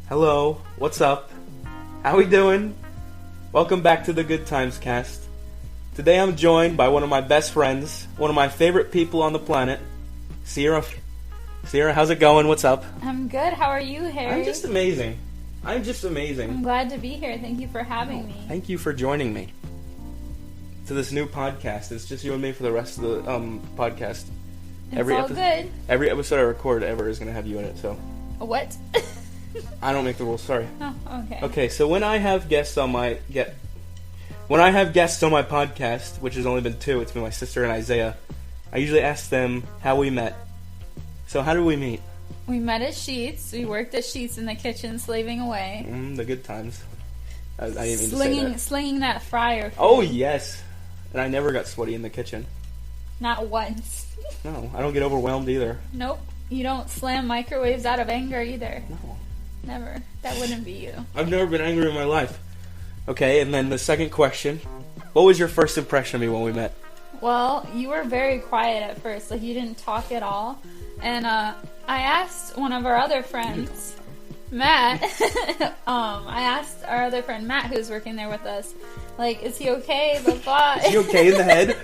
Hello, what's up? How we doing? Welcome back to the Good Times Cast. Today I'm joined by one of my best friends, one of my favorite people on the planet, Sierra. Sierra, how's it going? What's up? I'm good. How are you, Harry? I'm just amazing. I'm glad to be here. Thank you for having me. Thank you for joining me to this new podcast. It's just you and me for the rest of the podcast. It's good. Every episode I record ever is going to have you in it, so. What? I don't make the rules, sorry. Oh, okay. Okay, so when I have guests on my podcast, which has only been two, it's been my sister and Isaiah, I usually ask them how we met. So how did we meet? We met at Sheetz. We worked at Sheetz in the kitchen, slaving away. The good times. I didn't mean to say that. Slinging that fryer. Oh, yes. And I never got sweaty in the kitchen. Not once. No, I don't get overwhelmed either. Nope. You don't slam microwaves out of anger either. No. Never. That wouldn't be you. I've never been angry in my life. Okay, and then the second question. What was your first impression of me when we met? Well, you were very quiet at first. Like, you didn't talk at all. And I asked one of our other friends, Matt, I asked our other friend Matt, who's working there with us, like, is he okay? Blah, blah. Is he okay in the head?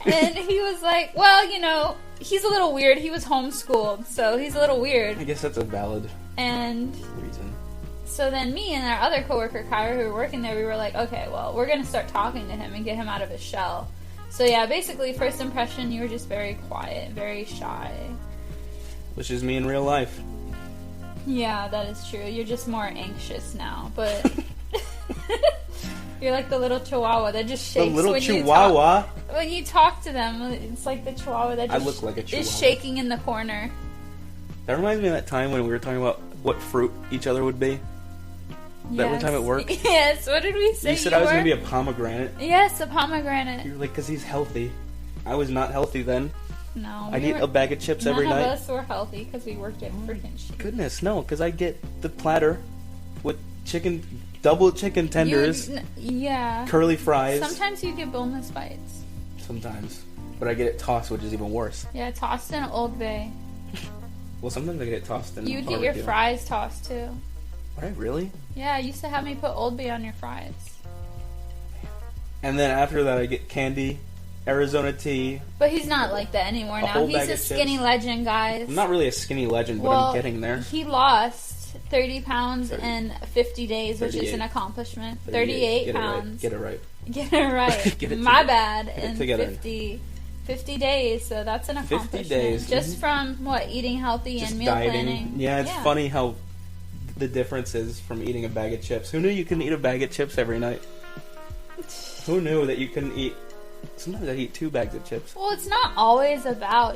And he was like, well, you know, he's a little weird. He was homeschooled, so he's a little weird. I guess that's a valid reason. So then me and our other coworker, Kyra, who were working there, we were like, okay, well, we're going to start talking to him and get him out of his shell. So yeah, basically, first impression, you were just very quiet, very shy. Which is me in real life. Yeah, that is true. You're just more anxious now, but you're like the little chihuahua that just shakes. The little chihuahua? When you talk to them, it's like the chihuahua that just I look like a chihuahua. Is shaking in the corner. That reminds me of that time when we were talking about what fruit each other would be. That one time at work? Yes, what did we say? You said I was going to be a pomegranate. Yes, a pomegranate. You were like, because he's healthy. I was not healthy then. No. I'd eat a bag of chips every night. None of us were healthy because we worked at freaking Sheetz. Goodness, no, because I get the platter with double chicken tenders, yeah, curly fries. Sometimes you get boneless bites. Sometimes. But I get it tossed, which is even worse. Yeah, tossed in Old Bay. Well, sometimes I get it tossed in You'd barbecue. get your fries tossed, too. Would I really? Yeah, you used to have me put Old Bay on your fries. And then after that, I get candy, Arizona tea. But he's not like that anymore now. He's a skinny legend, guys. I'm not really a skinny legend, but I'm getting there. He lost 30 pounds in 50 days, 38. Which is an accomplishment. 38 pounds. Get it right. Get it right. Get it My bad. Get in it 50 days, so that's an accomplishment. 50 days. Just from, eating healthy just and meal dieting. planning. Yeah, it's funny how the difference is from eating a bag of chips. Who knew you couldn't eat a bag of chips every night? Who knew that you couldn't eat... Sometimes I eat 2 bags of chips. Well, it's not always about,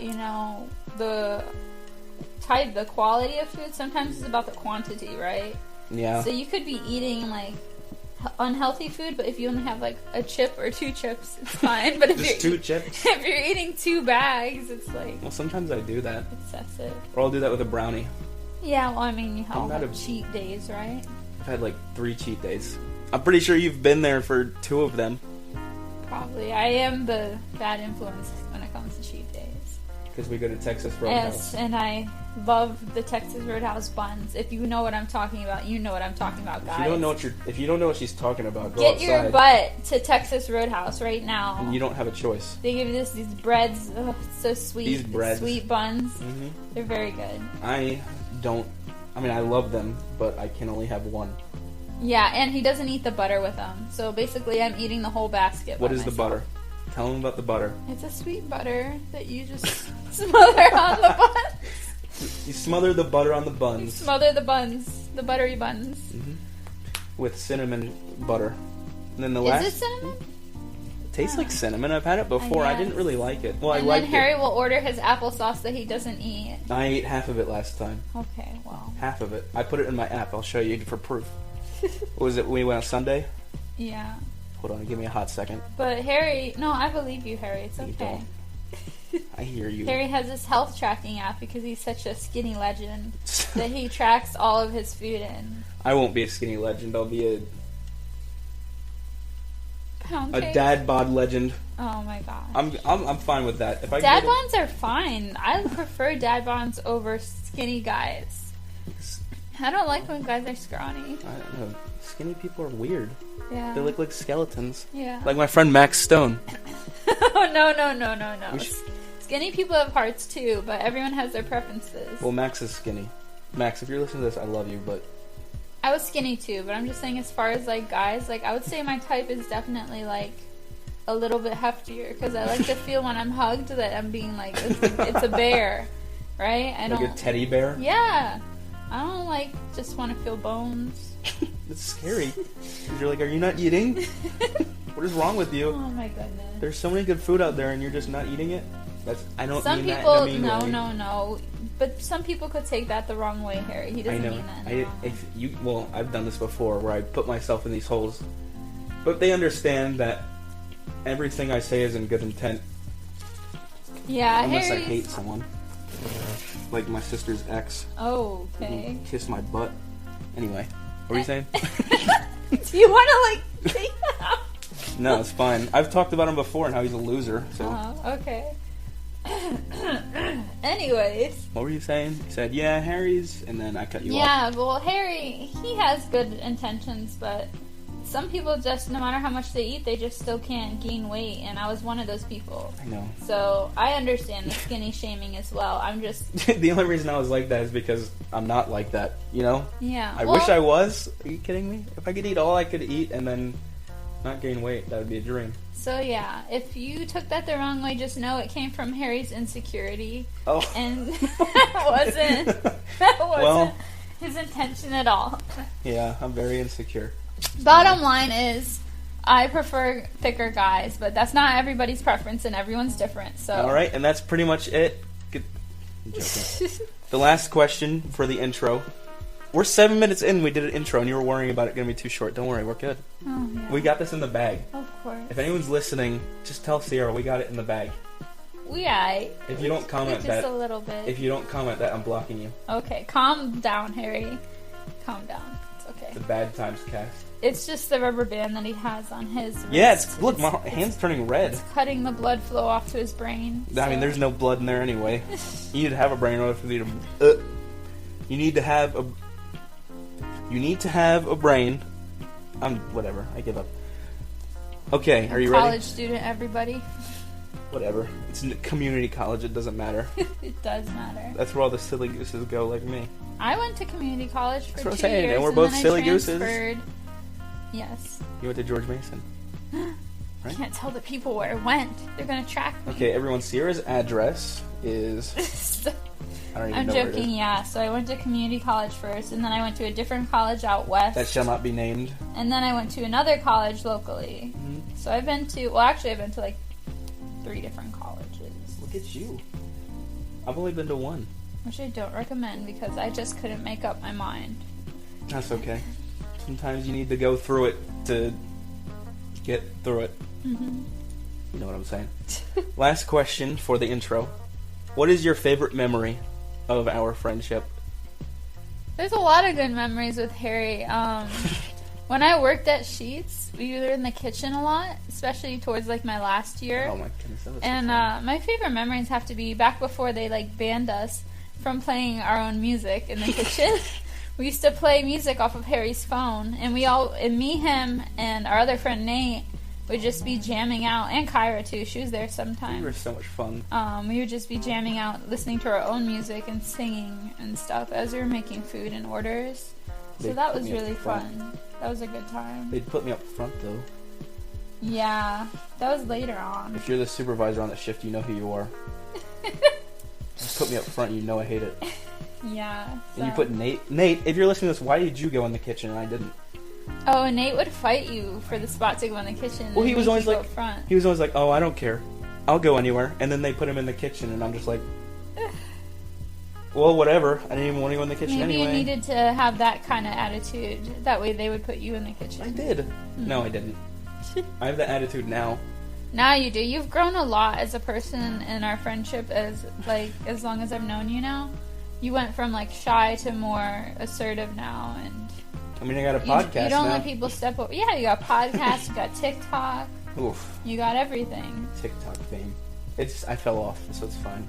the quality of food. Sometimes it's about the quantity, right? Yeah. So you could be eating, unhealthy food, but if you only have, a chip or 2 chips, it's fine. But if just 2 chips? If you're eating 2 bags, it's Well, sometimes I do that. Excessive. Or I'll do that with a brownie. Yeah, well, I mean, you have cheat days, right? I've had, 3 cheat days. I'm pretty sure you've been there for 2 of them. Probably. I am the bad influence when it comes to cheat days. Because we go to Texas Roadhouse. Yes, and I love the Texas Roadhouse buns. If you know what I'm talking about, you know what I'm talking about, guys. If you don't know what she's talking about, go Get outside. your butt to Texas Roadhouse right now. And you don't have a choice. They give you these breads, so sweet. These breads. Sweet buns. Mm-hmm. They're very good. I love them, but I can only have one. Yeah, and he doesn't eat the butter with them. So basically, I'm eating the whole basket. What is myself. the butter? Tell him about the butter. It's a sweet butter that you just smother on the buns. You smother the butter on the buns. You smother the buns, the buttery buns. Mm-hmm. With cinnamon butter. And then Is it cinnamon? It tastes like cinnamon. I've had it before. I didn't really like it. Well, and I liked then Harry will order his applesauce that he doesn't eat. I ate half of it last time. Okay, well. Half of it. I put it in my app. I'll show you for proof. What was it? We went on Sunday? Yeah. Hold on, give me a hot second. But Harry, no, I believe you, Harry. It's okay. I hear you. Harry has this health tracking app because he's such a skinny legend that he tracks all of his food in. I won't be a skinny legend. I'll be a dad bod legend. Oh my gosh. I'm fine with that. If I dad bods are fine. I prefer dad bods over skinny guys. I don't like when guys are scrawny. I don't know. Skinny people are weird. Yeah. They look like skeletons. Yeah. Like my friend Max Stone. Oh, no. Skinny people have hearts too, but everyone has their preferences. Well, Max is skinny. Max, if you're listening to this, I love you, but... I was skinny too, but I'm just saying as far as, like, guys, like, I would say my type is definitely, like, a little bit heftier, because I like to feel when I'm hugged that I'm being, like, it's a bear, right? I don't... Like a teddy bear? Yeah. I don't, like, just want to feel bones. That's scary. Because you're like, are you not eating? What is wrong with you? Oh, my goodness. There's so many good food out there, and you're just not eating it? I don't some mean people, that in a mean way. No. But some people could take that the wrong way, Harry. He doesn't mean that. Well, I've done this before, where I put myself in these holes. But they understand that everything I say is in good intent. Yeah, unless Harry's... I hate someone. Like my sister's ex. Oh, okay. Kiss my butt. Anyway, what were you saying? Do you want to, like, take that out? No, it's fine. I've talked about him before and how he's a loser, so... Okay. Anyways. What were you saying? You said, yeah, Harry's, and then I cut you off. Yeah, well, Harry, he has good intentions, but some people just, no matter how much they eat, they just still can't gain weight, and I was one of those people. I know. So, I understand the skinny shaming as well. I'm just... The only reason I was like that is because I'm not like that, you know? Yeah. I wish I was. Are you kidding me? If I could eat all I could eat and then not gain weight, that would be a dream. So yeah, if you took that the wrong way, just know it came from Harry's insecurity. Oh. And that wasn't his intention at all. Yeah, I'm very insecure. Bottom line is, I prefer thicker guys, but that's not everybody's preference and everyone's different, so. Alright, and that's pretty much it. I'm joking. The last question for the intro. We're 7 minutes in, we did an intro, and you were worrying about it going to be too short. Don't worry, we're good. Oh, yeah. We got this in the bag. Of course. If anyone's listening, just tell Sierra we got it in the bag. If you don't comment just that, a little bit. If you don't comment that, I'm blocking you. Okay, calm down, Harry. Calm down. It's okay. The Bad Times cast. It's just the rubber band that he has on his wrist. Yeah, look, my hand's turning red. It's cutting the blood flow off to his brain. I mean, there's no blood in there anyway. You need to have a brain in order for you to... You need to have a... You need to have a brain. Whatever. I give up. Okay, are you ready? College student, everybody. Whatever. It's a community college. It doesn't matter. It does matter. That's where all the silly gooses go, like me. I went to community college for 2 years. And we're both silly gooses. Yes. You went to George Mason. I can't tell the people where I went. They're gonna track me. Okay, everyone. Sierra's address is... I don't even I'm know where it joking, is. Yeah. So I went to community college first, and then I went to a different college out west. That shall not be named. And then I went to another college locally. Mm-hmm. So I've been to... Well, actually, I've been to, like, 3 different colleges. Look at you. I've only been to 1. Which I don't recommend, because I just couldn't make up my mind. That's okay. Sometimes you need to go through it to get through it. Mm-hmm. You know what I'm saying. Last question for the intro. What is your favorite memory of our friendship? There's a lot of good memories with Harry. When I worked at Sheetz, we were in the kitchen a lot, especially towards like my last year. Oh my goodness, that was and so fun. My favorite memories have to be back before they like banned us from playing our own music in the kitchen. We used to play music off of Harry's phone, and me, him, and our other friend Nate would just be jamming out, and Kyra too. She was there sometimes. You were so much fun. We would just be jamming out, listening to our own music and singing and stuff as we were making food and orders. So that was really fun. That was a good time. They'd put me up front though. Yeah, that was later on. If you're the supervisor on the shift, you know who you are. Just put me up front, you know I hate it. Yeah. So. And you put Nate. Nate, if you're listening to this, why did you go in the kitchen and I didn't? Oh, and Nate would fight you for the spot to go in the kitchen. Well, he was always like, front. "Oh, I don't care, I'll go anywhere." And then they put him in the kitchen, and I'm just like, "Well, whatever. I didn't even want to go in the kitchen Maybe anyway." you needed to have that kind of attitude. That way, they would put you in the kitchen. I did. Mm-hmm. No, I didn't. I have that attitude now. Now you do. You've grown a lot as a person in our friendship. As long as I've known you now, you went from like shy to more assertive now, and. I mean, I got a podcast You don't now. let people step over. Yeah, you got podcasts, you got TikTok. Oof. You got everything. TikTok fame. I fell off, so it's fine.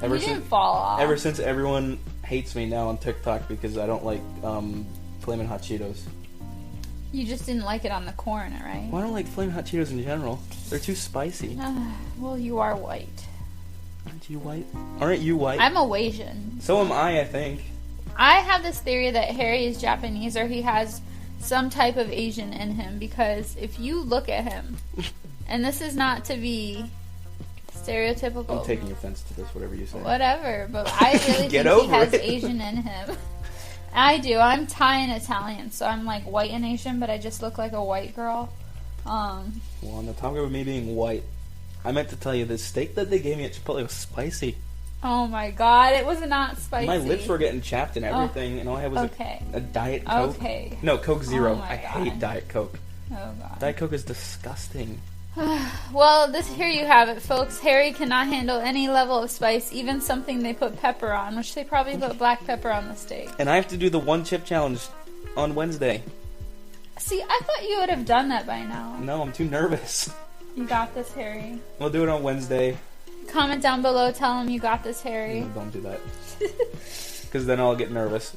You didn't fall off. Ever since everyone hates me now on TikTok because I don't like Flamin' Hot Cheetos. You just didn't like it on the corn, right? Well, I don't like Flamin' Hot Cheetos in general. They're too spicy. Well, you are white. Aren't you white? Aren't you white? I'm Asian. So am I think. I have this theory that Harry is Japanese, or he has some type of Asian in him, because if you look at him, and this is not to be stereotypical. I'm taking offense to this, whatever you say. Whatever, but I really think he has Asian in him. I do. I'm Thai and Italian, so I'm like white and Asian, but I just look like a white girl. Well, on the topic of me being white, I meant to tell you, the steak that they gave me at Chipotle was spicy. Oh my god, it was not spicy. My lips were getting chapped and everything, and all I had was a Diet Coke. Okay. No, Coke Zero. Oh I hate Diet Coke. Oh god. Diet Coke is disgusting. Well, here you have it, folks. Harry cannot handle any level of spice, even something they put pepper on, which they probably put black pepper on the steak. And I have to do the one chip challenge on Wednesday. See, I thought you would have done that by now. No, I'm too nervous. You got this, Harry. We'll do it on Wednesday. Comment down below, tell him you got this, Harry. No, don't do that. Because then I'll get nervous.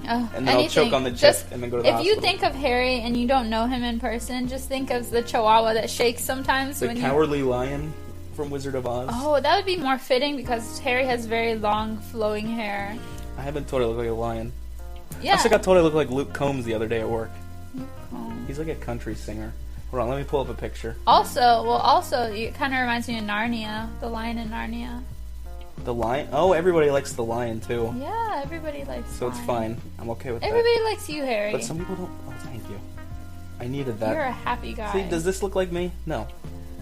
Oh, and then I'll choke on the chip and then go to the hospital. If you think of Harry and you don't know him in person, just think of the chihuahua that shakes sometimes. The cowardly lion from Wizard of Oz. Oh, that would be more fitting because Harry has very long, flowing hair. I have been told I look like a lion. Yeah. I also got told I look like Luke Combs the other day at work. Luke Combs. He's like a country singer. Hold on, let me pull up a picture. Also, it kind of reminds me of Narnia, the lion in Narnia. The lion? Oh, everybody likes the lion too. Yeah, everybody likes So lion. it's fine. I'm okay with Everybody that. likes you, Harry. But some people don't. Oh, thank you. I needed that. You're a happy guy. See, does this look like me? No.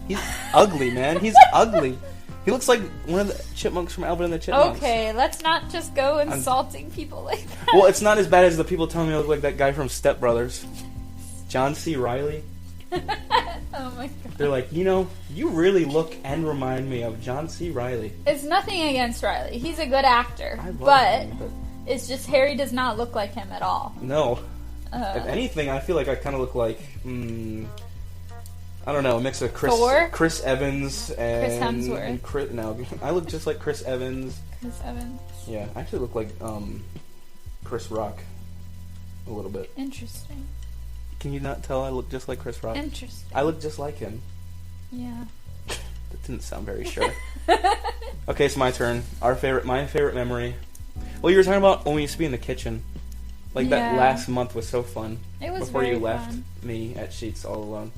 He's ugly, man. He's ugly. He looks like one of the chipmunks from Alvin and the Chipmunks. Okay, let's not just go insulting people like that. Well, it's not as bad as the people telling me I look like that guy from Step Brothers. John C. Reilly. Oh my god. They're like, you really look and remind me of John C. Reilly. It's nothing against Riley. He's a good actor. I love but him, it's just Harry does not look like him at all. No. If anything, I feel like I kind of look like, I don't know, a mix of Chris Evans and... Chris Hemsworth. And no, I look just like Chris Evans. Chris Evans. Yeah, I actually look like Chris Rock a little bit. Interesting. Can you not tell I look just like Chris Rock? Interesting. I look just like him. Yeah. That didn't sound very sure. Okay, it's my turn. My favorite memory. Well, you were talking about when we used to be in the kitchen. Like, that last month was so fun. It was before very you left fun. Me at Sheetz all alone.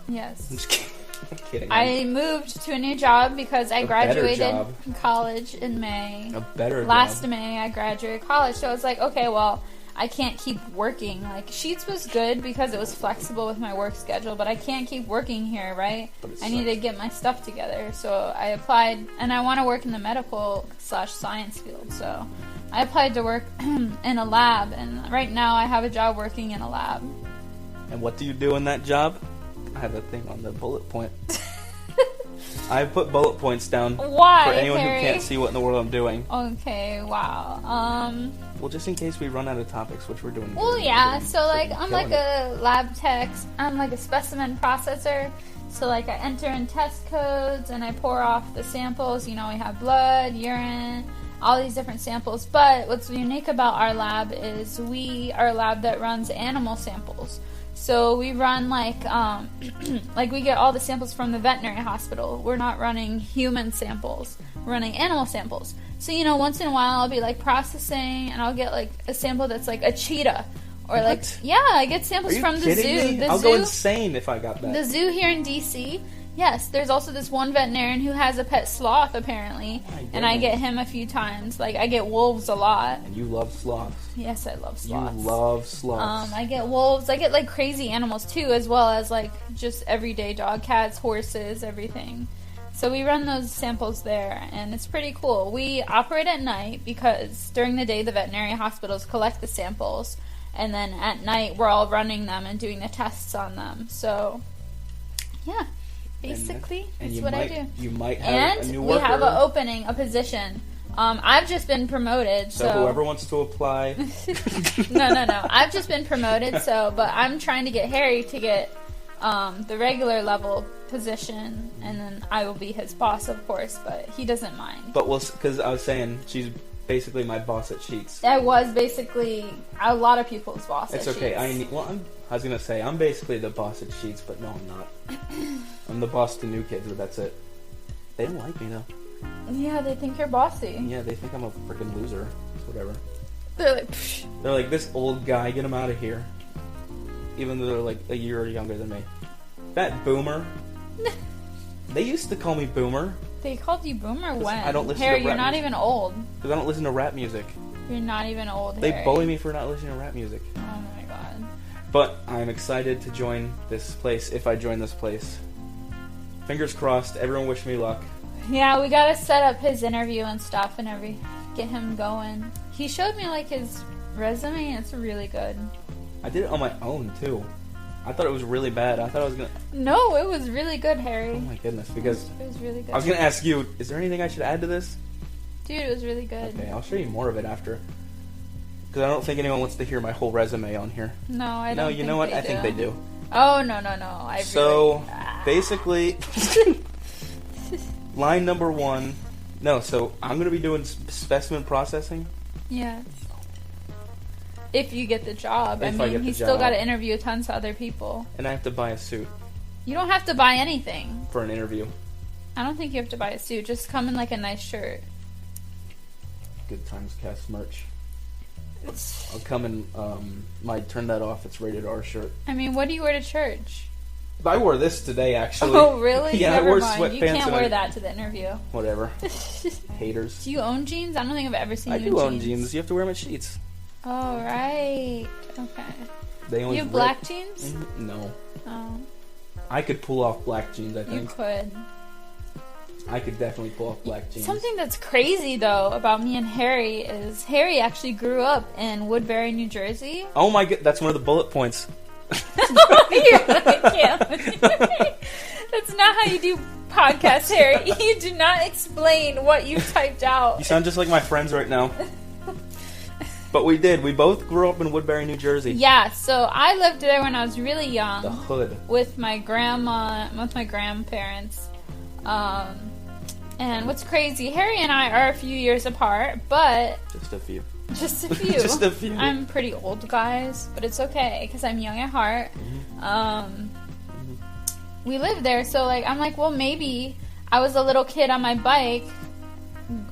Yes. I'm just kidding. I'm kidding. I moved to a new job because I graduated college in May. A better Last job. May, I graduated college. So I was like, okay, well, I can't keep working. Like, Sheetz was good because it was flexible with my work schedule, but I can't keep working here, right? I need to get my stuff together. So I applied, and I want to work in the medical/science field. So I applied to work in a lab, and right now I have a job working in a lab. And what do you do in that job? I have a thing on the bullet point. I put bullet points down. Why, for anyone Harry? who can't see what in the world I'm doing. Okay, wow. Well, just in case we run out of topics, which we're doing. Well, yeah, so, like, I'm like a lab tech. I'm like a specimen processor. So, like, I enter in test codes, and I pour off the samples. We have blood, urine, all these different samples. But what's unique about our lab is we are a lab that runs animal samples. So we run, like we get all the samples from the veterinary hospital. We're not running human samples. We're running animal samples. So, once in a while I'll be, like, processing, and I'll get, like, a sample that's, like, a cheetah. Or, what? like, yeah, I get samples from the zoo. Me? I'll go insane if I got that. The zoo here in D.C., yes, there's also this one veterinarian who has a pet sloth, apparently. And I get him a few times. Like, I get wolves a lot. And you love sloths. Yes, I love sloths. You love sloths. I get wolves. I get, like, crazy animals, too, as well as, like, just everyday dog, cats, horses, everything. So we run those samples there, and it's pretty cool. We operate at night because during the day the veterinary hospitals collect the samples, and then at night we're all running them and doing the tests on them. So, yeah, basically, that's what I do. You might have a new worker. And we have an opening, a position. I've just been promoted, so whoever wants to apply. No. I've just been promoted, but I'm trying to get Harry to get the regular level position, and then I will be his boss, of course, but he doesn't mind. But because I was saying, she's basically my boss at Sheetz. I was basically a lot of people's boss It's at okay. Sheetz. I was going to say, I'm basically the boss at Sheetz, but no, I'm not. I'm the boss to new kids, but that's it. They don't like me, though. Yeah, they think you're bossy. Yeah, they think I'm a freaking loser. It's whatever. They're like, psh. They're like, this old guy, get him out of here. Even though they're like a year younger than me. That boomer. They used to call me boomer. They called you boomer when? I don't listen Harry, to rap you're not music. even old. Because I don't listen to rap music. You're not even old, They Harry. bully me for not listening to rap music. Oh my god. But I'm excited to join this place, if I join this place. Fingers crossed, everyone wish me luck. Yeah, we gotta set up his interview and stuff and get him going. He showed me like his resume and it's really good. I did it on my own, too. I thought it was really bad. I thought I was going to... No, it was really good, Harry. Oh my goodness, because... It was really good. I was going to ask you, is there anything I should add to this? Dude, it was really good. Okay, I'll show you more of it after. Because I don't think anyone wants to hear my whole resume on here. No, I don't No, you think know what? they I think they do. Oh, no. Basically... line number 1... No, so I'm going to be doing specimen processing. Yeah. If you get the job. If I get the he's job. still got to interview tons of other people. And I have to buy a suit You don't have to buy anything. for an interview. I don't think you have to buy a suit. Just come in like a nice shirt. Good Times Cast merch. I'll come in my Turn That Off, It's Rated R shirt. I mean, what do you wear to church? I wore this today, actually. Oh, really? Yeah, Never I wore mind. sweatpants. You can't and wear that to the interview. Whatever. Haters. Do you own jeans? I don't think I've ever seen I you in do own jeans. You have to wear them at Sheetz. Oh, right. Okay. They only You have black jeans? No. Oh, I could pull off black jeans, I you think. could. I could definitely pull off black jeans. Something that's crazy, though, about me and Harry is Harry actually grew up in Woodbury, New Jersey. Oh my god, that's one of the bullet points. I can't. That's not how you do podcasts, Harry. You do not explain what you typed out. You sound just like my friends right now. But we did. We both grew up in Woodbury, New Jersey. Yeah, so I lived there when I was really young. The hood. With my grandparents. And what's crazy, Harry and I are a few years apart, but... Just a few. Just a few. Just a few. I'm pretty old, guys, but it's okay, because I'm young at heart. We lived there, so, like, I'm like, well, maybe I was a little kid on my bike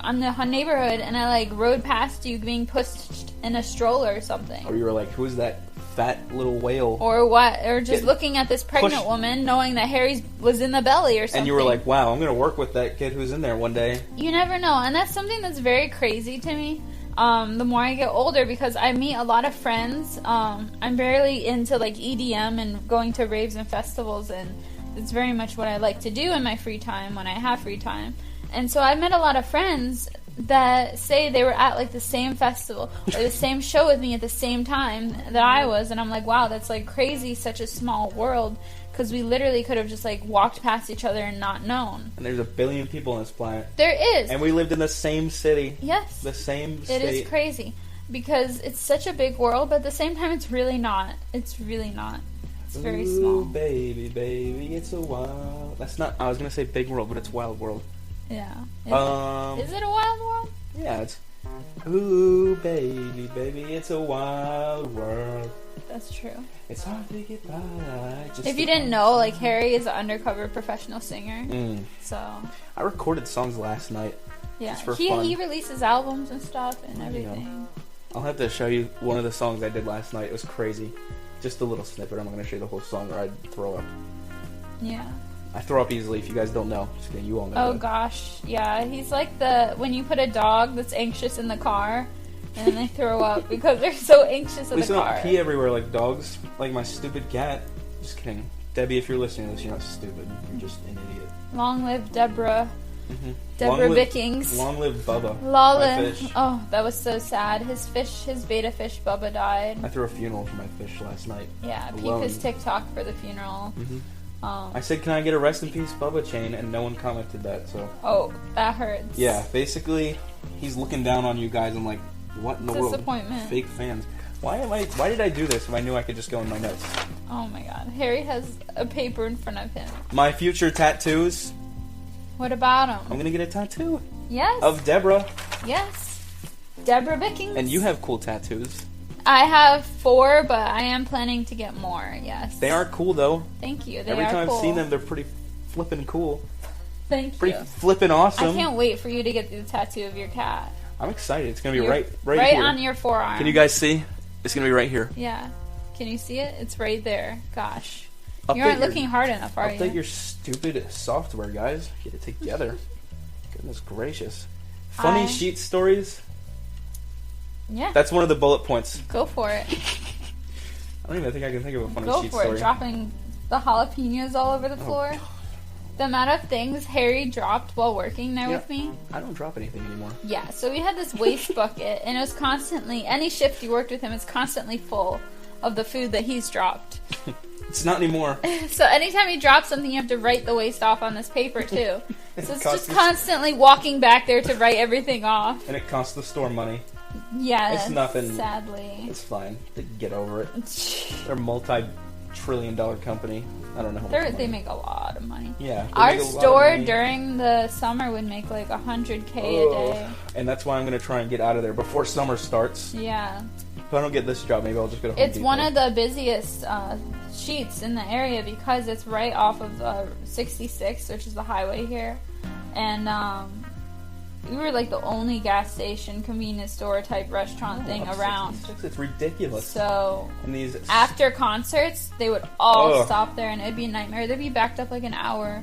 on the neighborhood, and I, like, rode past you being pushed in a stroller or something. Or you were like, who's that fat little whale? Or what? Or just Get looking at this pregnant pushed. woman, knowing that Harry's was in the belly or something. And you were like, wow, I'm going to work with that kid who's in there one day. You never know, and that's something that's very crazy to me. The more I get older, because I meet a lot of friends. I'm barely into like EDM and going to raves and festivals, and it's very much what I like to do in my free time when I have free time. And so I met a lot of friends that say they were at like the same festival or the same show with me at the same time that I was, and I'm like, wow, that's like crazy, such a small world, because we literally could have just like walked past each other and not known. And there's a billion people on this planet. There is. And we lived in the same city. Yes. The same state. It is crazy because it's such a big world, but at the same time, it's really not. It's really not. It's very small. Ooh, baby, baby, it's a wild... That's not... I was going to say big world, but it's wild world. Yeah. Is it a wild world? Yeah, it's... Ooh, baby, baby, it's a wild world. That's true. It's hard to get by. Just If you didn't know, like, Harry is an undercover professional singer. So... I recorded songs last night. Yeah. Just for fun. He releases albums and stuff and There you everything. go. I'll have to show you one of the songs I did last night. It was crazy. Just a little snippet. I'm not going to show you the whole song or I'd throw up. Yeah. I throw up easily if you guys don't know. Just kidding, you all know. Oh that. gosh, yeah. He's like when you put a dog that's anxious in the car, and then they throw up because they're so anxious At in least the they car. don't pee everywhere like dogs. Like my stupid cat. Just kidding. Debbie, if you're listening to this, you're not stupid. You're just an idiot. Long live Deborah. Mm-hmm. Deborah Bickings. Long live Bubba. My Lolin. fish. Oh, that was so sad. His beta fish Bubba died. I threw a funeral for my fish last night. Yeah, peep alone. his TikTok for the funeral. Mm-hmm. I said, can I get a rest in peace Bubba chain? And no one commented that, so... Oh, that hurts. Yeah, basically, he's looking down on you guys and like, what in the world? Disappointment. Fake fans. Why did I do this if I knew I could just go in my notes? Oh my god. Harry has a paper in front of him. My future tattoos. What about him? I'm gonna get a tattoo. Yes. Of Deborah. Yes. Deborah Bickings. And you have cool tattoos. I have 4, but I am planning to get more, yes. They are cool, though. Thank you. Every time I've seen them, they're pretty flippin' cool. Thank you. Pretty flippin' awesome. I can't wait for you to get the tattoo of your cat. I'm excited. It's going to be right right here. on your forearm. Can you guys see? It's going to be right here. Yeah. Can you see it? It's right there. Gosh. Update you aren't looking hard enough, are you? Update your stupid software, guys. Get it together. Goodness gracious. Funny sheet stories. Yeah. That's one of the bullet points. Go for it. I don't even think I can think of a funny sheet Go for story. it. Dropping the jalapenos all over the floor. God. The amount of things Harry dropped while working there with me. I don't drop anything anymore. Yeah, so we had this waste bucket, and it was constantly, any shift you worked with him, it's constantly full of the food that he's dropped. It's not anymore. So anytime you drop something, you have to write the waste off on this paper, too. So it's just constantly walking back there to write everything off. And it costs the store money. Yeah, it's nothing. Sadly. It's fine. They get over it. They're a multi-trillion-dollar company. I don't know. They make a lot of money. Yeah. Our store during the summer would make like $100K a day. And that's why I'm going to try and get out of there before summer starts. Yeah. If I don't get this job, maybe I'll just go to Home It's Depot. one of the busiest sheets in the area because it's right off of 66, which is the highway here. And we were like the only gas station, convenience store type restaurant thing around. 66, it's ridiculous. So and these after concerts, they would all stop there, and it'd be a nightmare. They'd be backed up like an hour.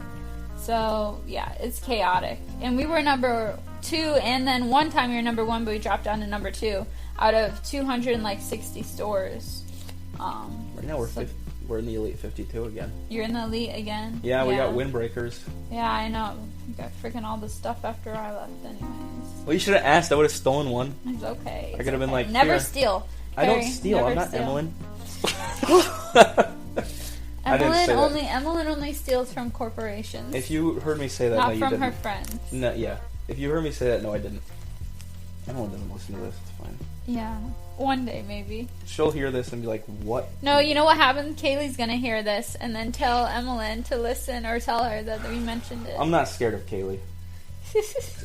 So yeah, it's chaotic. And we were number 2, and then one time we were number 1, but we dropped down to number 2 out of 260 stores. Right now we're in the Elite 52 again. You're in the Elite again? Yeah, we got windbreakers. Yeah, I know. We got freaking all the stuff after I left anyways. Well, you should have asked. I would have stolen one. It's okay. I could have been like, never here. steal. I don't Harry, steal. I'm not steal. Emmeline. Emmeline only steals from corporations. If you heard me say that, not no, you from didn't. her friends. No, yeah. If you heard me say that, no, I didn't. Emmeline doesn't listen to this. It's fine. Yeah. One day, maybe. She'll hear this and be like, what? No, you know what happens? Kaylee's gonna hear this and then tell Emmeline to listen or tell her that we mentioned it. I'm not scared of Kaylee.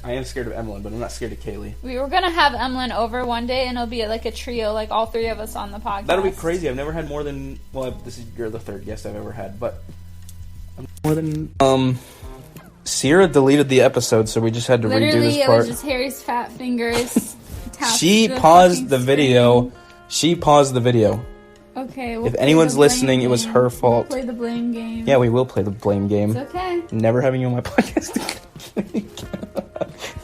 I am scared of Emmeline, but I'm not scared of Kaylee. We were gonna have Emmeline over one day and it'll be like a trio, like all 3 of us on the podcast. That'll be crazy. I've never had more than... Well, you're the 3rd guest I've ever had, but... More than... Sierra deleted the episode, so we just had to redo this part. It was just Harry's fat fingers. She paused the video. She paused the video. Okay. If anyone's listening, it was her fault. We'll play the blame game. Yeah, we will play the blame game. It's okay. Never having you on my podcast again.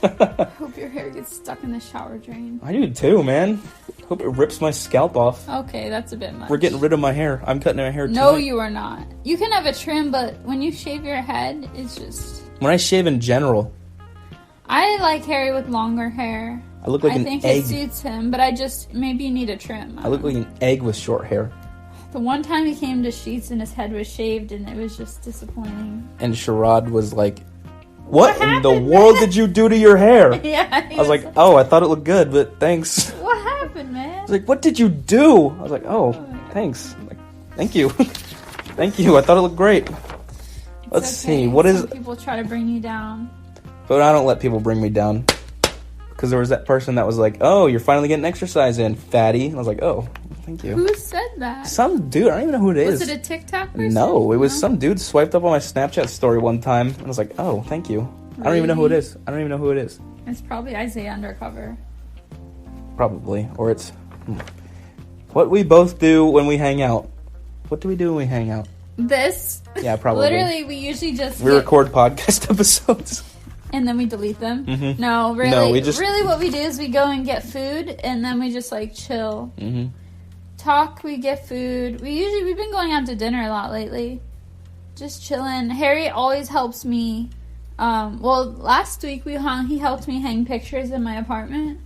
I hope your hair gets stuck in the shower drain. I do too, man. Hope it rips my scalp off. Okay, that's a bit much. We're getting rid of my hair. I'm cutting my hair tonight. No, you are not. You can have a trim, but when you shave your head, it's just... When I shave in general... I like Harry with longer hair. I look like an egg. I think it suits him, but maybe you need a trim. I look like an egg with short hair. The one time he came to Sheetz and his head was shaved, and it was just disappointing. And Sherrod was like, what in the world did you do to your hair? Yeah. I was like, oh, I thought it looked good, but thanks. What happened, man? I was like, what did you do? I was like, oh, thanks. I'm like, thank you. Thank you. I thought it looked great. Let's see. What is... Some people try to bring you down. But I don't let people bring me down. Because there was that person that was like, oh, you're finally getting exercise in, fatty. And I was like, oh, thank you. Who said that? Some dude. I don't even know who it is. Was it a TikTok person? No, it was some dude swiped up on my Snapchat story one time. And I was like, oh, thank you. Really? I don't even know who it is. It's probably Isaiah Undercover. Probably. Or it's... What we both do when we hang out. What do we do when we hang out? This. Yeah, probably. Literally, we usually just... We record podcast episodes. And then we delete them? Mm-hmm. No, really. No, really what we do is we go and get food, and then we just, like, chill. Mm-hmm. Talk, we get food. We've been going out to dinner a lot lately. Just chilling. Harry always helps me. Last week he helped me hang pictures in my apartment.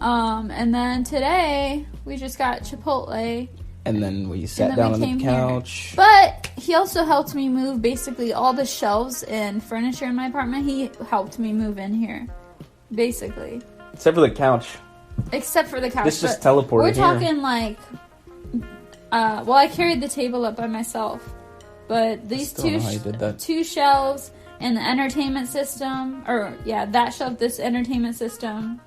And then today, we just got Chipotle. And then we sat down on the couch. Here. But he also helped me move basically all the shelves and furniture in my apartment. He helped me move in here, basically. Except for the couch. Except for the couch. This just teleported We're talking like Well, I carried the table up by myself. But these Still don't know how you did that. two shelves and the entertainment system, that shelf, this entertainment system,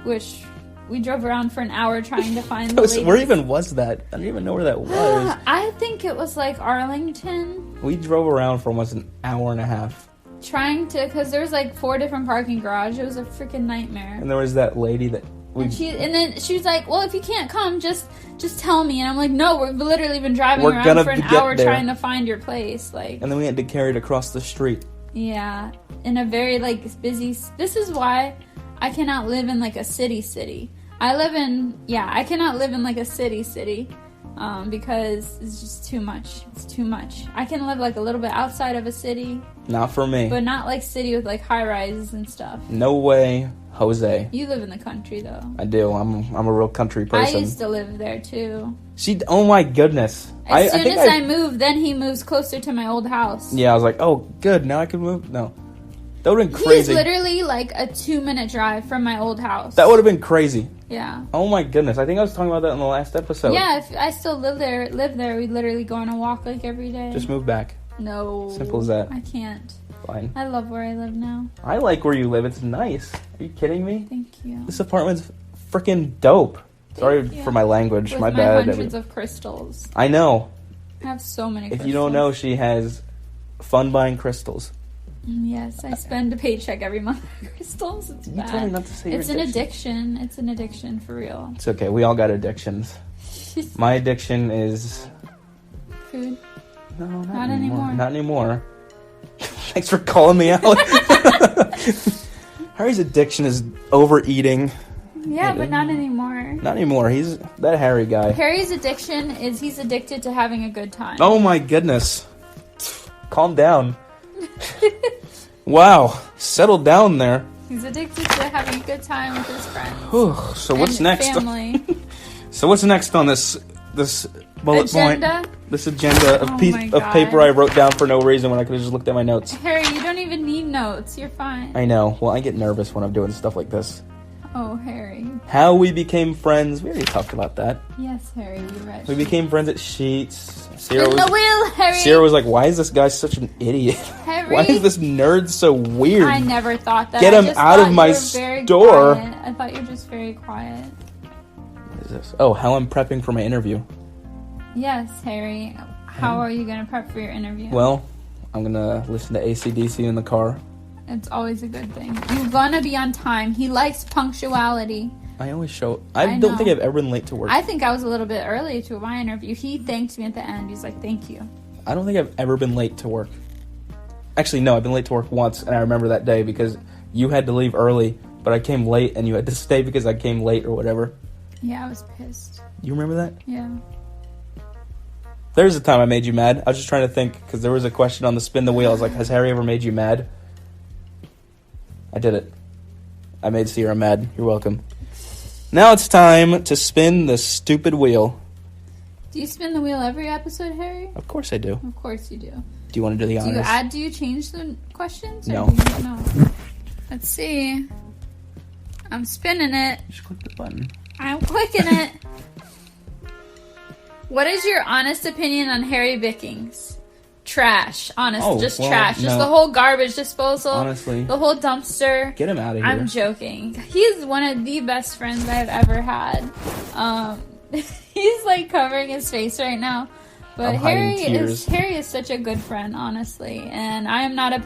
which we drove around for an hour trying to find the ladies. Where even was that? I don't even know where that was. I think it was like Arlington. We drove around for almost an hour and a half. Trying to, because there's like 4 different parking garages. It was a freaking nightmare. And there was that lady that... And then she was like, well, if you can't come, just tell me. And I'm like, no, we've literally been driving around for an hour trying to find your place. Like, and then we had to carry it across the street. Yeah, in a very like busy... This is why I cannot live in like a city. I cannot live in like a city. Because it's just too much. It's too much. I can live like a little bit outside of a city. Not for me. But not like city with like high rises and stuff. No way, Jose. You live in the country though. I do. I'm a real country person. I used to live there too. Oh my goodness. As soon as I moved, then he moves closer to my old house. Yeah, I was like, oh, good. Now I can move. No. That would have been crazy. He's literally like a 2-minute drive from my old house. That would have been crazy. Yeah. Oh my goodness. I think I was talking about that in the last episode. Yeah, if I still live there, we'd literally go on a walk like every day. Just move back. No. Simple as that. I can't. Fine. I love where I live now. I like where you live. It's nice. Are you kidding me? Thank you. This apartment's freaking dope. Sorry for my language. With my bad. Hundreds of crystals. I know. I have so many crystals. If you don't know, she has fun buying crystals. Yes, I spend a paycheck every month on crystals. It's bad. You told me not to say It's an addiction. It's an addiction for real. It's okay. We all got addictions. My addiction is... Food? No, not anymore. Not anymore. Thanks for calling me out. Harry's addiction is overeating. Yeah, but not anymore. Not anymore. He's that Harry guy. Harry's addiction is he's addicted to having a good time. Oh my goodness. Calm down. Wow. Settle down there. He's addicted to having a good time with his friends. So what's next? Family. So what's next on this bullet agenda? point? This agenda of paper I wrote down for no reason when I could have just looked at my notes. Harry, you don't even need notes. You're fine. I know. Well, I get nervous when I'm doing stuff like this. Oh, Harry. How we became friends. We already talked about that. Yes, Harry, you're right. We became friends at Sheetz. Spin the wheel, Harry! Sierra was like, why is this guy such an idiot? Harry? Why is this nerd so weird? I never thought that. Get him out of my store. I thought you were just very quiet. What is this? Oh, how I'm prepping for my interview. Yes, Harry. How are you going to prep for your interview? Well, I'm going to listen to AC/DC in the car. It's always a good thing. You're going to be on time. He likes punctuality. I always show... I don't think I've ever been late to work. I think I was a little bit early to my interview. He thanked me at the end. He's like, thank you. I don't think I've ever been late to work. Actually, no, I've been late to work once, and I remember that day because you had to leave early, but I came late, and you had to stay because I came late or whatever. Yeah, I was pissed. You remember that? Yeah. There's a time I made you mad. I was just trying to think, because there was a question on the spin the wheel. I was like, has Harry ever made you mad? I did it. I made Sierra mad. You're welcome. Now it's time to spin the stupid wheel. Do you spin the wheel every episode, Harry? Of course I do. Of course you do. Do you want to do the honors? Do you change the questions? No. No. Let's see. I'm spinning it. Just click the button. I'm clicking it. What is your honest opinion on Harry Bickings? Trash. Honest. Trash. No. Just the whole garbage disposal. Honestly. The whole dumpster. Get him out of here. I'm joking. He's one of the best friends I've ever had. He's like covering his face right now. But Harry is such a good friend, honestly. And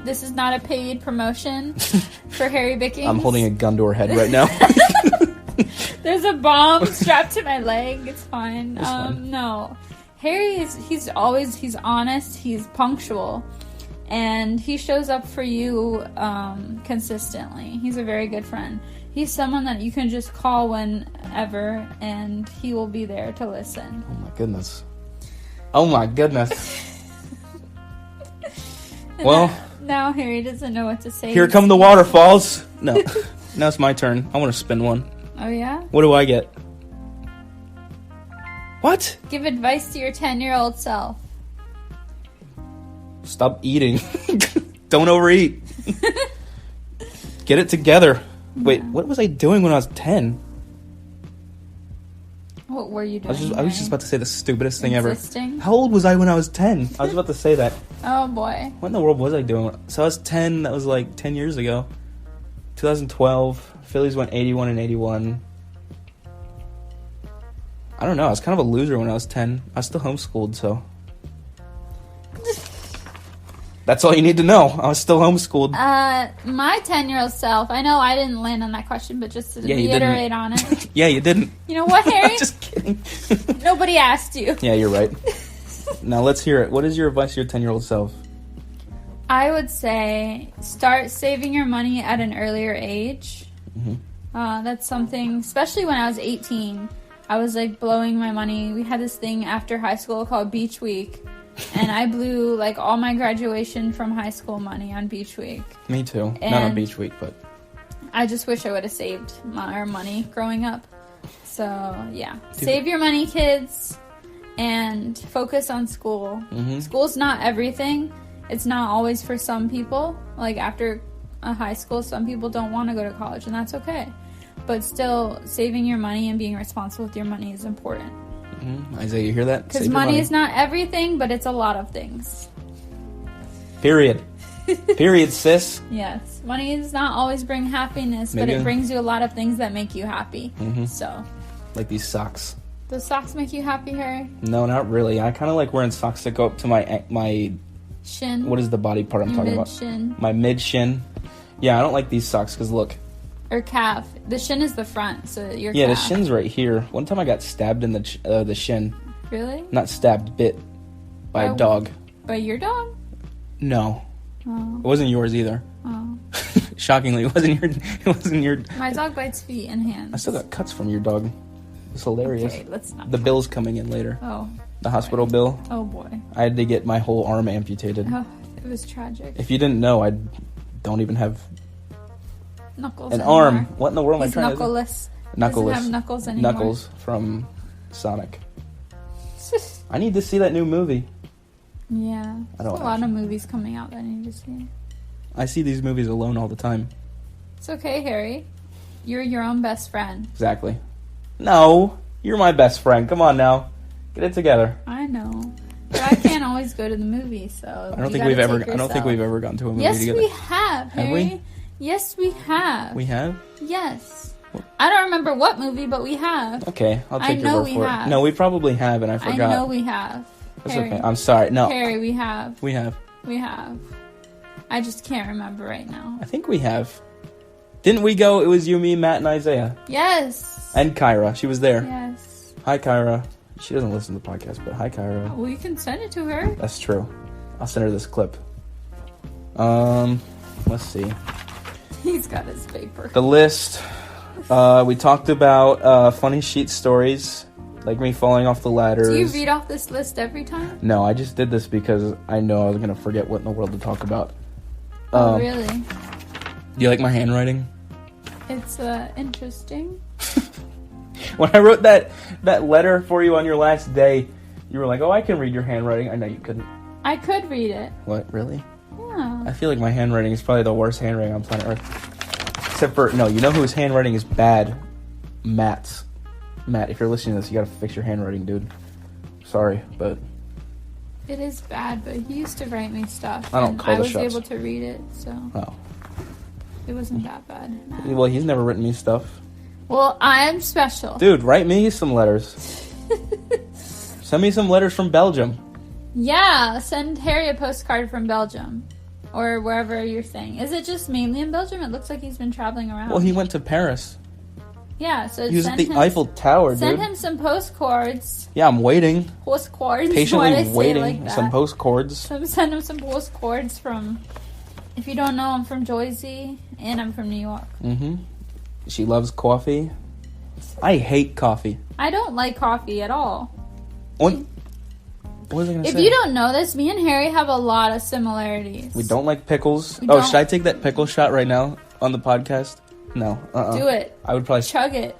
this is not a paid promotion for Harry Bickings. I'm holding a gun to her head right now. There's a bomb strapped to my leg. It's fine. No. Harry he's honest, he's punctual, and he shows up for you consistently. He's a very good friend. He's someone that you can just call whenever, and he will be there to listen. Oh my goodness. Well, now Harry doesn't know what to say. Here come the waterfalls. No. Now it's my turn. I want to spin one. Oh yeah? What do I get? What? Give advice to your 10-year-old self. Stop eating. Don't overeat. Get it together. Wait, what was I doing when I was 10? What were you doing? I was just about to say the stupidest thing Existing? ever. How old was I when I was 10? I was about to say that. Oh, boy. What in the world was I doing? So I was 10. That was like 10 years ago. 2012. Phillies went 81 and 81. I don't know. I was kind of a loser when I was 10. I was still homeschooled, so. That's all you need to know. I was still homeschooled. My 10-year-old self, I know I didn't land on that question, but just to reiterate on it. Yeah, you didn't. You know what, Harry? Just kidding. Nobody asked you. Yeah, you're right. Now let's hear it. What is your advice to your 10-year-old self? I would say start saving your money at an earlier age. Mm-hmm. That's something, especially when I was 18, I was like blowing my money. We had this thing after high school called Beach Week. And I blew, like, all my graduation from high school money on Beach Week. Me too. And not on Beach Week, but... I just wish I would have saved our money growing up. So, yeah. Save your money, kids, and focus on school. Mm-hmm. School's not everything. It's not always for some people. Like, after high school, some people don't want to go to college, and that's okay. But still, saving your money and being responsible with your money is important. Isaiah, you hear that? Because money is not everything, but it's a lot of things. Period. Period, sis. Yes. Money does not always bring happiness, but it brings you a lot of things that make you happy. Mm-hmm. So. Like these socks. Those socks make you happy, Harry? No, not really. I kind of like wearing socks that go up to my shin. What is the body part I'm talking about? Mid-shin. My mid-shin. Yeah, I don't like these socks because look. Or calf. The shin is the front, so your Yeah, calf. the shin's right here. One time I got stabbed in the shin. Really? Not stabbed, bit by a dog. By your dog? No. Oh. It wasn't yours either. Oh. Shockingly, it wasn't your... My dog bites feet and hands. I still got cuts from your dog. It's hilarious. Okay, let's not. The bill's coming in later. Oh. The hospital bill. Oh, boy. I had to get my whole arm amputated. Oh, it was tragic. If you didn't know, I don't even have... Knuckles An anymore. arm. What in the world am I trying knuckleless. to... Knuckleless. Doesn't have knuckles anymore. Knuckles from Sonic. I need to see that new movie. Yeah. There's a lot of movies coming out that I need to see. I see these movies alone all the time. It's okay, Harry. You're your own best friend. Exactly. No, you're my best friend. Come on now. Get it together. I know. But I can't always go to the movie, so I don't think we've ever gone to a movie together. Yes, we have, Harry. Have we? Yes, we have. We have? Yes. I don't remember what movie, but we have. Okay, I'll take your word for it. No, we probably have, and I forgot. I know we have. That's Harry. okay. I'm sorry. No. Harry, we have. We have. We have. I just can't remember right now. I think we have. Didn't we go? It was you, me, Matt, and Isaiah. Yes. And Kyra. She was there. Yes. Hi, Kyra. She doesn't listen to the podcast, but hi, Kyra. Well, you can send it to her. That's true. I'll send her this clip. Let's see. He's got his paper. The list. We talked about funny sheet stories, like me falling off the ladders. Do you read off this list every time? No, I just did this because I know I was going to forget what in the world to talk about. Oh, really? Do you like my handwriting? It's interesting. When I wrote that letter for you on your last day, you were like, oh, I can read your handwriting. I know you couldn't. I could read it. What, really? Yeah. I feel like my handwriting is probably the worst handwriting on planet Earth. Except for, no, you know whose handwriting is bad? Matt's. Matt, if you're listening to this, you gotta fix your handwriting, dude. Sorry, but... It is bad, but he used to write me stuff. I don't call the shots. I was able to read it, so... Oh. It wasn't that bad. Well, he's never written me stuff. Well, I'm special. Dude, write me some letters. Send me some letters from Belgium. Yeah, send Harry a postcard from Belgium. Or wherever you're saying. Is it just mainly in Belgium? It looks like he's been traveling around. Well, he went to Paris. Yeah, so he was at the Eiffel Tower, dude. Send him some postcards. Yeah, I'm waiting. Postcards? Patiently waiting. Some postcards. Send him some postcards from... If you don't know, I'm from Jersey, and I'm from New York. Mm-hmm. She loves coffee. I hate coffee. I don't like coffee at all. What was I going to say? If you don't know this, me and Harry have a lot of similarities. We don't like pickles. Should I take that pickle shot right now on the podcast? No. Do it. I would probably... Chug it.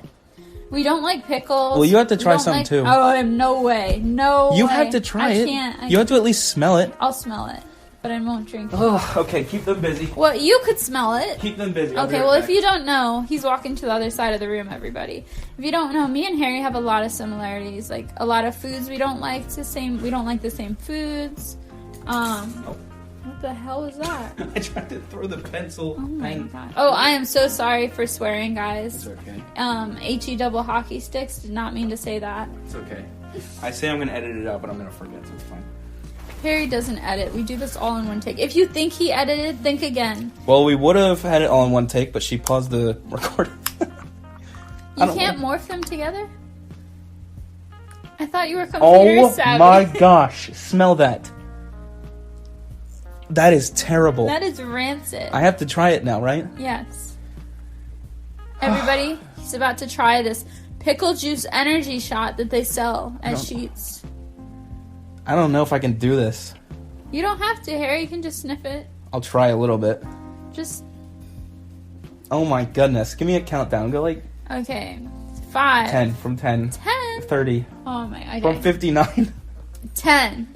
We don't like pickles. Well, you have to try some too. Oh, no way. No way. You have to try it. I can't. You have to at least smell it. I'll smell it. but I won't drink it. Oh, okay, keep them busy. Well, you could smell it. Keep them busy. Okay, well, if you don't know, he's walking to the other side of the room, everybody. If you don't know, me and Harry have a lot of similarities. Like, a lot of foods we don't like we don't like the same foods. What the hell was that? I tried to throw the pencil. Oh my god. Oh, I am so sorry for swearing, guys. It's okay. HE double hockey sticks. Did not mean to say that. It's okay. I say I'm going to edit it out, but I'm going to forget, so it's fine. Harry doesn't edit. We do this all in one take. If you think he edited, think again. Well, we would have had it all in one take, but she paused the recording. You can't morph them together? I thought you were computer savvy. Oh my gosh. Smell that. That is terrible. That is rancid. I have to try it now, right? Yes. Everybody, he's about to try this pickle juice energy shot that they sell at Sheetz. I don't know if I can do this. You don't have to, Harry. You can just sniff it. I'll try a little bit. Just... Oh my goodness. Give me a countdown. Go like... Okay. 5. 10. From 10. 10. 30. Oh my... Okay. From 59. 10.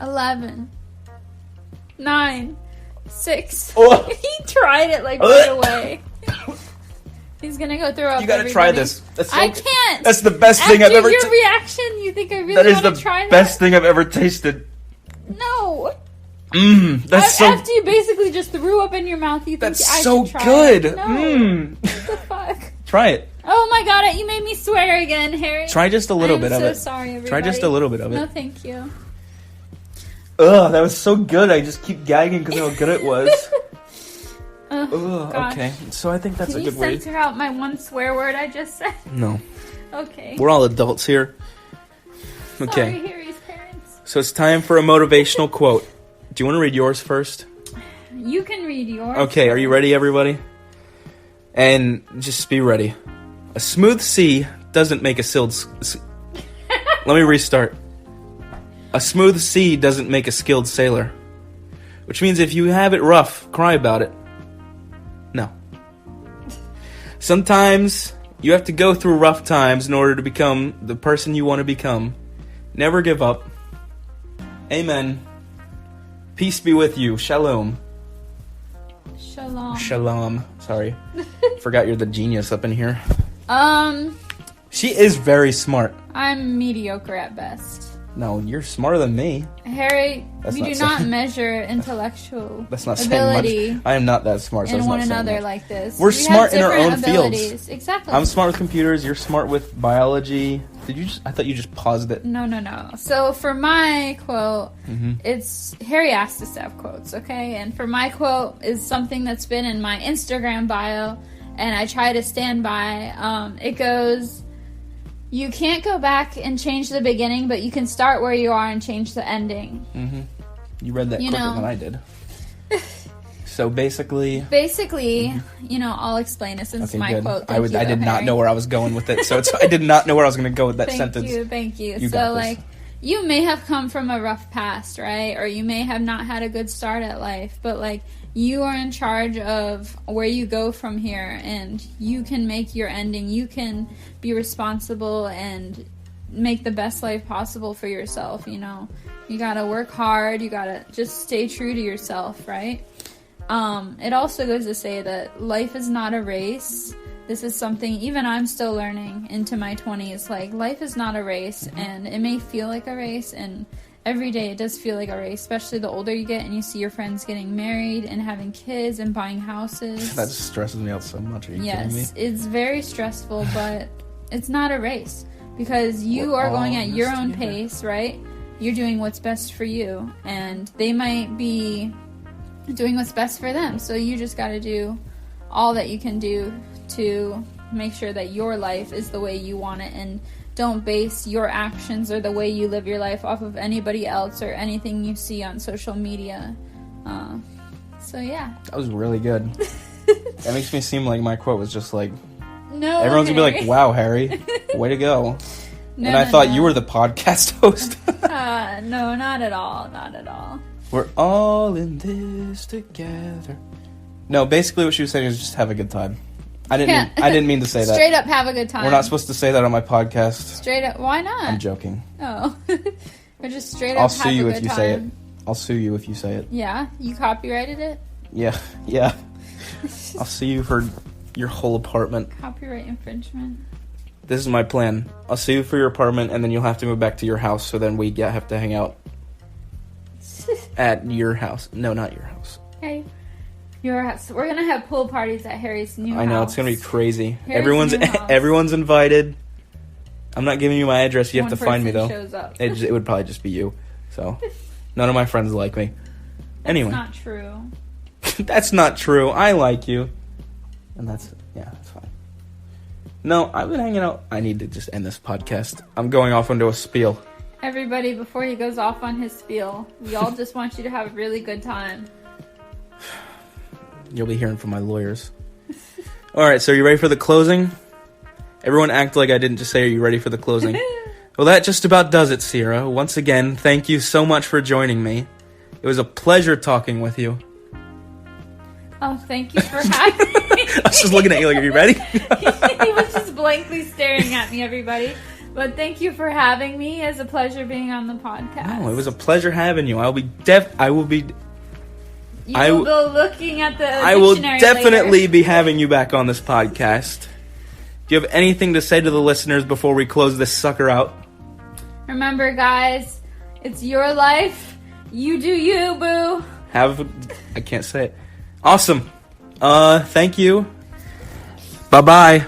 11. 9. 6. Oh. He tried it like right away. He's gonna go throw up. You gotta try this. That's I can't. That's the best thing I've ever tasted. Your reaction, you think I really That is want to the try that? best thing I've ever tasted. No. That's so... After you basically just threw up in your mouth, you think That's I so should try good. it. No. What the fuck? Try it. Oh my god, you made me swear again, Harry. Try just a little bit of it. I'm so sorry, everybody. Try just a little bit of it. No, thank you. Ugh, that was so good. I just keep gagging because of how good it was. Gosh. Okay, so I think that's a good way. Can you censor out my one swear word I just said? No. Okay. We're all adults here. Okay. Sorry, Harry's parents. So it's time for a motivational quote. Do you want to read yours first? You can read yours. Okay, are you ready, everybody? And just be ready. A smooth sea doesn't make a skilled... Let me restart. A smooth sea doesn't make a skilled sailor. Which means if you have it rough, cry about it. No. Sometimes you have to go through rough times in order to become the person you want to become. Never give up. Amen. Peace be with you. Shalom. Shalom. Shalom. Sorry. Forgot you're the genius up in here. She is very smart. I'm mediocre at best. No, you're smarter than me. Harry, we do not measure intellectual ability. Much. I am not that smart. In one another like this. We're smart in our own fields. Exactly. I'm smart with computers. You're smart with biology. I thought you just paused it. No. So for my quote, it's Harry asked us to have quotes, okay? And for my quote is something that's been in my Instagram bio, and I try to stand by. It goes, you can't go back and change the beginning, but you can start where you are and change the ending. You read that quicker than I did. So basically, I'll explain it since it's my quote. I did not know where I was going with it, so I did not know where I was going to go with that sentence. Thank you. So, you may have come from a rough past, right? Or you may have not had a good start at life, but, you are in charge of where you go from here, and you can make your ending. You can be responsible and make the best life possible for yourself, You gotta work hard. You gotta just stay true to yourself, right? It also goes to say that life is not a race. This is something even I'm still learning into my 20s. Life is not a race, and it may feel like a race, and every day it does feel like a race, especially the older you get and you see your friends getting married and having kids and buying houses. That just stresses me out so much. Are you kidding me? Yes, it's very stressful, but it's not a race because you are going at your own pace, right? You're doing what's best for you, and they might be doing what's best for them. So you just got to do all that you can do to make sure that your life is the way you want it, and don't base your actions or the way you live your life off of anybody else or anything you see on social media. So yeah. That was really good. That makes me seem like my quote was just no, Harry. everyone's gonna be like, wow, Harry, way to go. I thought you were the podcast host. No, not at all. We're all in this together. No, basically what she was saying is just have a good time. I didn't mean to say that. Straight up have a good time. We're not supposed to say that on my podcast. Straight up, why not? I'm joking. Oh. Or just straight up have a good time. I'll sue you if you say it. I'll sue you if you say it. Yeah? You copyrighted it? Yeah. I'll sue you for your whole apartment. Copyright infringement. This is my plan. I'll sue you for your apartment, and then you'll have to move back to your house, so then we have to hang out at your house. No, not your house. Hey, your house. We're gonna have pool parties at Harry's new house. I know, it's gonna be crazy. Harry's new house. Everyone's invited. I'm not giving you my address. You have to find me, though. Shows up. It would probably just be you. So, none of my friends like me. Anyway. That's not true. That's not true. I like you. And that's fine. No, I've been hanging out. I need to just end this podcast. I'm going off into a spiel. Everybody, before he goes off on his spiel, we all just want you to have a really good time. You'll be hearing from my lawyers. Alright, so are you ready for the closing? Everyone act like I didn't just say, are you ready for the closing? Well, that just about does it, Sierra. Once again, thank you so much for joining me. It was a pleasure talking with you. Oh, thank you for having me. I was just looking at you like, are you ready? He was just blankly staring at me, everybody. But thank you for having me. It's a pleasure being on the podcast. No, it was a pleasure having you. I will be looking at the dictionary I will definitely later. be having you back on this podcast. Do you have anything to say to the listeners before we close this sucker out? Remember, guys, it's your life. You do you, boo. I can't say it. Awesome. Thank you. Bye-bye.